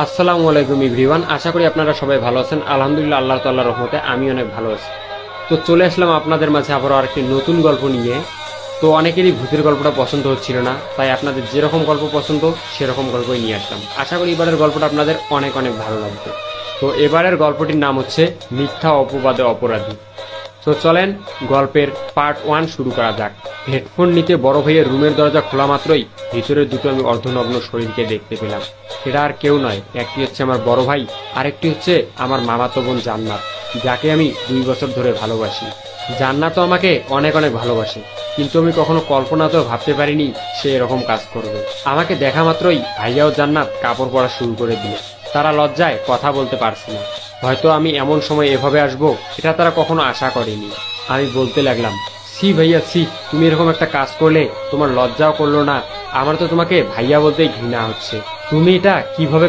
আসসালামু আলাইকুম এভরিওয়ান, আশা করি আপনারা সবাই ভালো আছেন। আলহামদুলিল্লাহ, আল্লাহ তাআলার রহমতে আমি অনেক ভালো আছি। তো চলে আসলাম আপনাদের মাঝে আবারও আরেকটি নতুন গল্প নিয়ে। তো অনেকেরই ভূতের গল্পটা পছন্দ হচ্ছিল না, তাই আপনাদের যেরকম গল্প পছন্দ সেরকম গল্পই নিয়ে আসলাম। আশা করি এবারের গল্পটা আপনাদের অনেক অনেক ভালো লাগবে। তো এবারের গল্পটির নাম হচ্ছে মিথ্যা অপবাদে অপরাধী। তো চলেন গল্পের পার্ট 1 শুরু করা যাক। হেডফোন নিতে বড় ভাইয়ের রুমের দরজা খোলা মাত্রই ভিতরের দুটো আমি অর্ধনগ্ন শরীরকে দেখতে পেলাম। এরা আর কেউ নয়, একটি হচ্ছে আমার বড় ভাই, আরেকটি হচ্ছে আমার মামাতো বোন জান্নাত, যাকে আমি 2 বছর ধরে ভালোবাসি। জান্নাত তো আমাকে অনেক অনেক ভালোবাসে, কিন্তু আমি কখনো কল্পনাতেও ভাবতে পারিনি সে এরকম কাজ করবে। আমাকে দেখা মাত্রই ভাইয়া ও জান্নাত কাপড় পরা শুরু করে দিল। তারা লজ্জায় কথা বলতে পারছে না। হয়তো আমি এমন সময় এভাবে আসবো এটা তারা কখনো আশা করেনি। আমি বলতে লাগলাম, সি ভাইয়া সি, তুমি এরকম একটা কাজ করলে, তোমার লজ্জাও করলো না? আমার তো তোমাকে ভাইয়া বলতেই ঘৃণা হচ্ছে। তুমি এটা কিভাবে